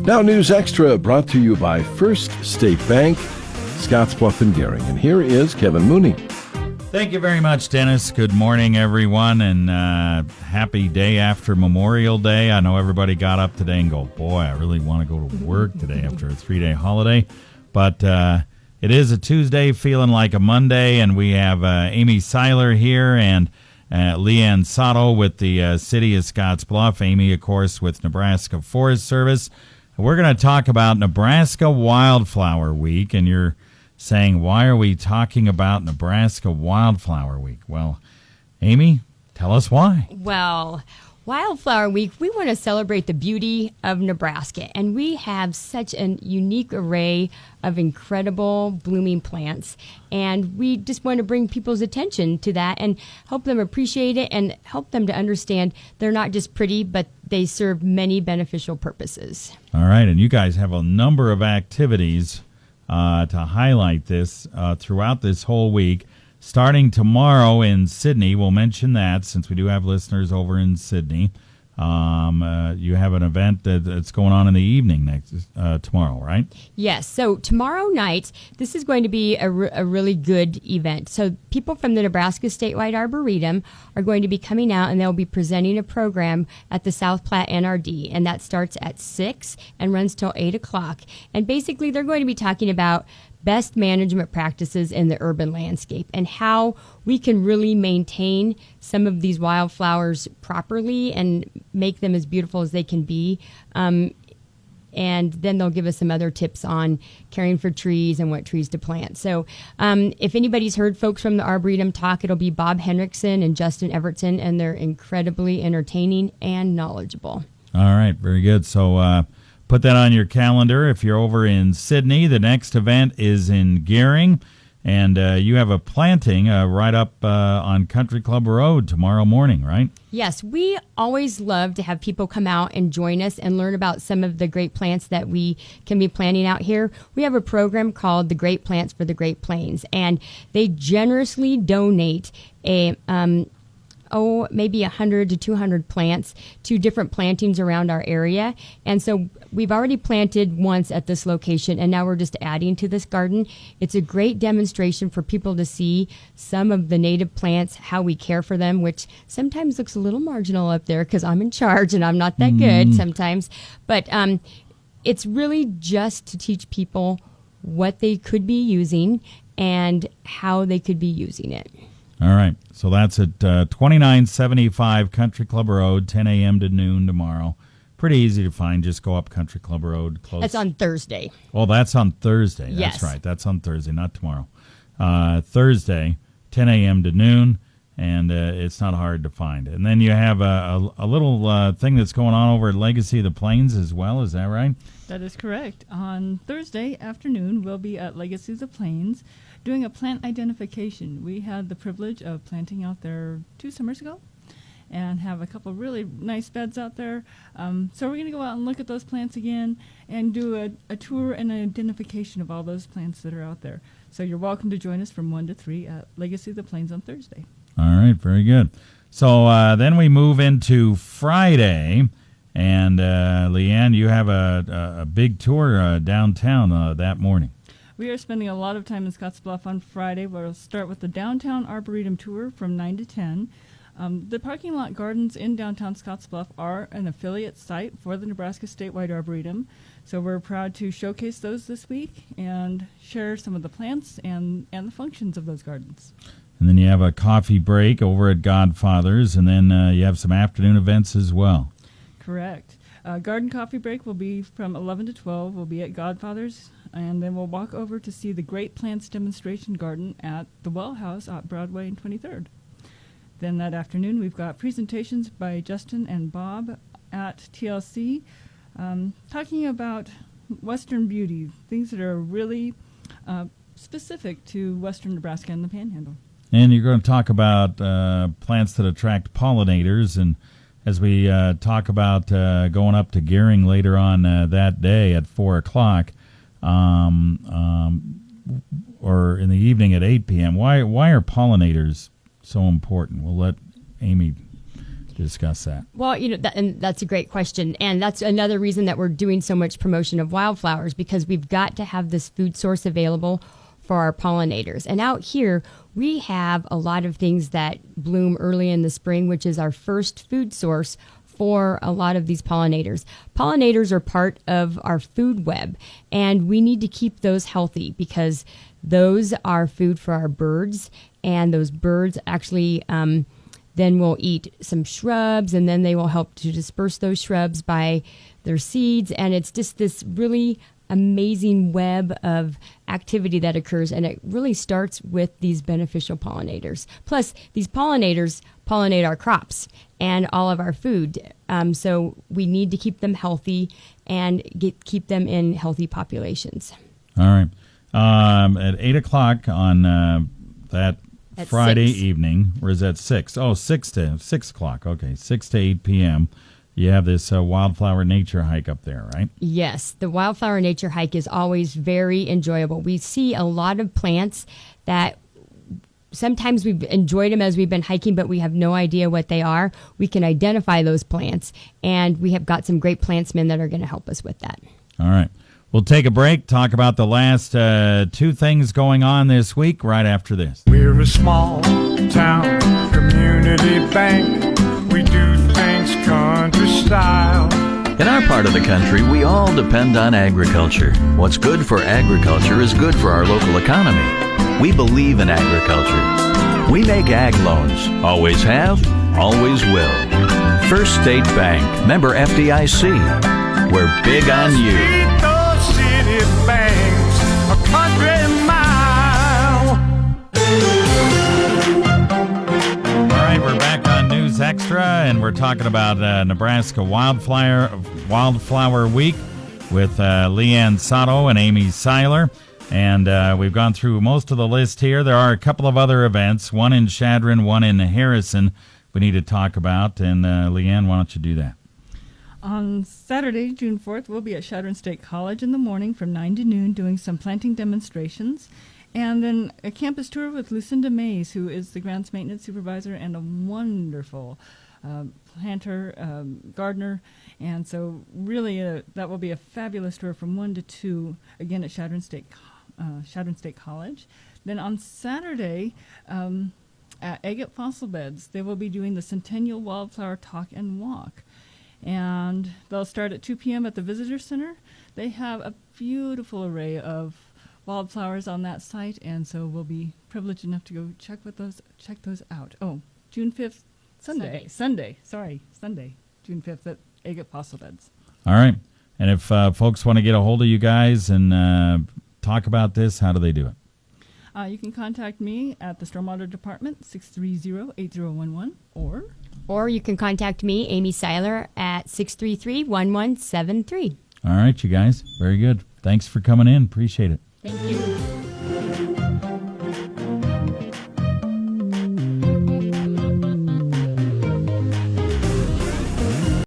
Now News Extra, brought to you by First State Bank, Scottsbluff and Gering. And here is Kevin Mooney. Thank you very much, Dennis. Good morning, everyone, and happy day after Memorial Day. I know everybody got up today and go, boy, I really want to go to work today after a 3-day holiday. But it is a Tuesday, feeling like a Monday, and we have Amy Seiler here and Leann Sato with the city of Scottsbluff. Amy, of course, with Nebraska Forest Service. We're going to talk about Nebraska Wildflower Week, and you're saying, why are we talking about Nebraska Wildflower Week? Well, Amy, tell us why. Well, Wildflower Week, we want to celebrate the beauty of Nebraska, and we have such a unique array of incredible blooming plants, and we just want to bring people's attention to that and help them appreciate it and help them to understand they're not just pretty, but they serve many beneficial purposes. All right, and you guys have a number of activities to highlight this throughout this whole week. Starting tomorrow in Sydney, we'll mention that since we do have listeners over in Sydney. You have an event that's going on in the evening tomorrow, right? Yes. So tomorrow night, this is going to be a really good event. So people from the Nebraska Statewide Arboretum are going to be coming out, and they'll be presenting a program at the South Platte NRD, and that starts at 6 and runs till 8 o'clock. And basically, they're going to be talking about best management practices in the urban landscape and how we can really maintain some of these wildflowers properly and make them as beautiful as they can be. And then they'll give us some other tips on caring for trees and what trees to plant. So if anybody's heard folks from the Arboretum talk, it'll be Bob Henriksen and Justin Evertson, and they're incredibly entertaining and knowledgeable. All right, very good. So put that on your calendar. If you're over in Sydney, the next event is in Gering, and you have a planting right up on Country Club Road tomorrow morning, right? Yes, we always love to have people come out and join us and learn about some of the great plants that we can be planting out here. We have a program called the Great Plants for the Great Plains, and they generously donate maybe 100 to 200 plants to different plantings around our area. And so we've already planted once at this location, and now we're just adding to this garden. It's a great demonstration for people to see some of the native plants, how we care for them, which sometimes looks a little marginal up there because I'm in charge and I'm not that good sometimes. But it's really just to teach people what they could be using and how they could be using it. All right, so that's at 2975 Country Club Road, 10 a.m. to noon tomorrow. Pretty easy to find. Just go up Country Club Road. Close. That's on Thursday. Oh, that's on Thursday. Yes. That's right. That's on Thursday, not tomorrow. Thursday, 10 a.m. to noon, and it's not hard to find. And then you have a little thing that's going on over at Legacy of the Plains as well. Is that right? That is correct. On Thursday afternoon, we'll be at Legacy of the Plains doing a plant identification. We had the privilege of planting out there 2 summers ago and have a couple really nice beds out there. So we're going to go out and look at those plants again and do a tour and an identification of all those plants that are out there. So you're welcome to join us from 1 to 3 at Legacy of the Plains on Thursday. All right, very good. So then we move into Friday, and Leann, you have a big tour downtown that morning. We are spending a lot of time in Scottsbluff on Friday. We'll start with the Downtown Arboretum Tour from 9 to 10. The parking lot gardens in downtown Scottsbluff are an affiliate site for the Nebraska Statewide Arboretum, so we're proud to showcase those this week and share some of the plants and the functions of those gardens. And then you have a coffee break over at Godfather's, and then you have some afternoon events as well. Correct. Garden coffee break will be from 11 to 12. We'll be at Godfather's, and then we'll walk over to see the Great Plants Demonstration Garden at the Well House at Broadway and 23rd. Then that afternoon, we've got presentations by Justin and Bob at TLC, talking about Western beauty, things that are really specific to Western Nebraska and the Panhandle. And you're going to talk about plants that attract pollinators, and as we talk about going up to Gering later on that day at 4 o'clock, or in the evening at 8 p.m., why are pollinators so important? We'll let Amy discuss that? Well, and that's a great question. And that's another reason that we're doing so much promotion of wildflowers, because we've got to have this food source available for our pollinators. And out here, we have a lot of things that bloom early in the spring, which is our first food source for a lot of these pollinators. Pollinators are part of our food web, and we need to keep those healthy because those are food for our birds, and those birds actually then will eat some shrubs, and then they will help to disperse those shrubs by their seeds, and it's just this really amazing web of activity that occurs, and it really starts with these beneficial pollinators. Plus, these pollinators pollinate our crops and all of our food, so we need to keep them healthy and keep them in healthy populations. All right. At 8 o'clock on that At Friday 6. evening, or is that 6? Oh, 6 o'clock. Okay, 6 to 8 p.m. You have this wildflower nature hike up there, right? Yes, the wildflower nature hike is always very enjoyable. We see a lot of plants that sometimes we've enjoyed them as we've been hiking, but we have no idea what they are. We can identify those plants, and we have got some great plantsmen that are going to help us with that. All right. We'll take a break, talk about the last 2 things going on this week right after this. We're a small town community bank. We do things country style. In our part of the country, we all depend on agriculture. What's good for agriculture is good for our local economy. We believe in agriculture. We make ag loans. Always have, always will. First State Bank, member FDIC. We're big on you. Those city banks, a country mile. All right, we're back on News Extra, and we're talking about Nebraska Wildflower Week with Leann Sato and Amy Seiler. And we've gone through most of the list here. There are a couple of other events, one in Chadron, one in Harrison, we need to talk about. And Leann, why don't you do that? On Saturday, June 4th, we'll be at Chadron State College in the morning from 9 to noon doing some planting demonstrations. And then a campus tour with Lucinda Mays, who is the grounds maintenance supervisor and a wonderful planter, gardener. And so really that will be a fabulous tour from 1 to 2, again at Chadron State College. Then on Saturday, at Agate Fossil Beds, they will be doing the Centennial Wildflower Talk and Walk. And they'll start at 2 p.m. at the Visitor Center. They have a beautiful array of wildflowers on that site, and so we'll be privileged enough to go check those out. Oh, June 5th, Sunday, June 5th at Agate Fossil Beds. All right. And if folks want to get a hold of you guys and talk about this, how do they do it? You can contact me at the Stormwater Department, 630-8011, Or you can contact me, Amy Seiler, at 633-1173. All right, you guys. Very good. Thanks for coming in. Appreciate it. Thank you.